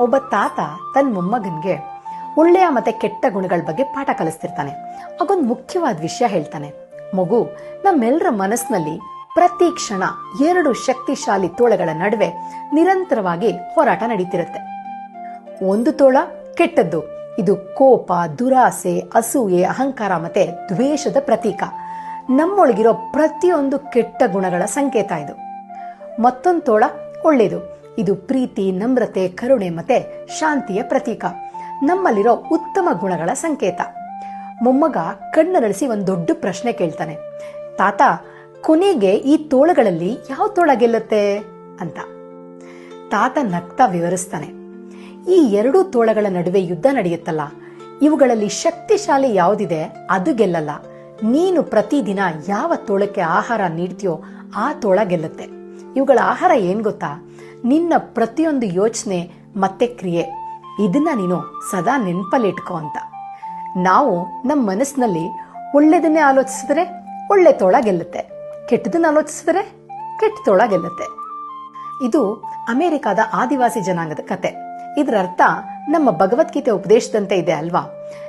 ಒಬ್ಬ ತಾತ ತನ್ನ ಮೊಮ್ಮಗನ್ಗೆ ಒಳ್ಳೆಯ ಮತ್ತೆ ಕೆಟ್ಟ ಗುಣಗಳ ಬಗ್ಗೆ ಪಾಠ ಕಲಿಸ್ತಿರ್ತಾನೆ. ಆಗೊಂದು ಮುಖ್ಯವಾದ ವಿಷಯ ಹೇಳ್ತಾನೆ. ಮಗು, ನಮ್ಮೆಲ್ಲರ ಮನಸ್ಸಿನಲ್ಲಿ ಪ್ರತಿ ಕ್ಷಣ ಎರಡು ಶಕ್ತಿಶಾಲಿ ತೋಳಗಳ ನಡುವೆ ನಿರಂತರವಾಗಿ ಹೋರಾಟ ನಡೀತಿರುತ್ತೆ. ಒಂದು ತೋಳ ಕೆಟ್ಟದ್ದು, ಇದು ಕೋಪ, ದುರಾಸೆ, ಅಸೂಯೆ, ಅಹಂಕಾರ ಮತ್ತೆ ದ್ವೇಷದ ಪ್ರತೀಕ. ನಮ್ಮೊಳಗಿರೋ ಪ್ರತಿಯೊಂದು ಕೆಟ್ಟ ಗುಣಗಳ ಸಂಕೇತ ಇದು. ಮತ್ತೊಂದು ತೋಳ ಒಳ್ಳೇದು, ಇದು ಪ್ರೀತಿ, ನಮ್ರತೆ, ಕರುಣೆ ಮತ್ತೆ ಶಾಂತಿಯ ಪ್ರತೀಕ. ನಮ್ಮಲ್ಲಿರೋ ಉತ್ತಮ ಗುಣಗಳ ಸಂಕೇತ. ಮೊಮ್ಮಗ ಕಣ್ಣರಳಿಸಿ ಒಂದು ದೊಡ್ಡ ಪ್ರಶ್ನೆ ಕೇಳ್ತಾನೆ. ತಾತ, ಕೊನೆಗೆ ಈ ತೋಳಗಳಲ್ಲಿ ಯಾವ ತೋಳ ಗೆಲ್ಲುತ್ತೆ ಅಂತ. ತಾತ ನಗ್ತಾ ವಿವರಿಸ್ತಾನೆ. ಈ ಎರಡೂ ತೋಳಗಳ ನಡುವೆ ಯುದ್ಧ ನಡೆಯುತ್ತಲ್ಲ, ಇವುಗಳಲ್ಲಿ ಶಕ್ತಿಶಾಲಿ ಯಾವುದಿದೆ ಅದು ಗೆಲ್ಲಲ್ಲ. ನೀನು ಪ್ರತಿದಿನ ಯಾವ ತೋಳಕ್ಕೆ ಆಹಾರ ನೀಡ್ತೀಯೋ ಆ ತೋಳ ಗೆಲ್ಲುತ್ತೆ. ಇವುಗಳ ಆಹಾರ ಏನ್ ಗೊತ್ತಾ? ನಿನ್ನ ಪ್ರತಿಯೊಂದು ಯೋಚನೆ ಮತ್ತೆ ಕ್ರಿಯೆ. ಇದನ್ನ ನೀನು ಸದಾ ನೆನಪಲ್ಲಿಟ್ಕೋ ಅಂತ. ನಾವು ನಮ್ಮ ಮನಸ್ಸಿನಲ್ಲಿ ಒಳ್ಳೆದನ್ನೇ ಆಲೋಚಿಸಿದ್ರೆ ಒಳ್ಳೆ ತೋಳ ಗೆಲ್ಲುತ್ತೆ, ಕೆಟ್ಟದನ್ನ ಆಲೋಚಿಸಿದ್ರೆ ಕೆಟ್ಟ ತೋಳ ಗೆಲ್ಲುತ್ತೆ. ಇದು ಅಮೆರಿಕದ ಆದಿವಾಸಿ ಜನಾಂಗದ ಕತೆ. ಇದರ ಅರ್ಥ ನಮ್ಮ ಭಗವದ್ಗೀತೆ ಉಪದೇಶದಂತೆ ಇದೆ ಅಲ್ವಾ?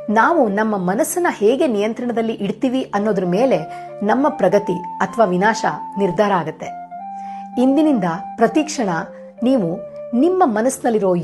ನಾವು ನಮ್ಮ ಮನಸ್ಸನ್ನ ಹೇಗೆ ನಿಯಂತ್ರಣದಲ್ಲಿ ಇಡ್ತೀವಿ ಅನ್ನೋದ್ರ ಮೇಲೆ ನಮ್ಮ ಪ್ರಗತಿ ಅಥವಾ ವಿನಾಶ ನಿರ್ಧಾರ ಆಗುತ್ತೆ. ಇಂದಿನಿಂದ ಪ್ರತಿಕ್ಷಣ ನೀವು ನಿಮ್ಮ ಮನಸ್ಸಿನಲ್ಲಿರೋ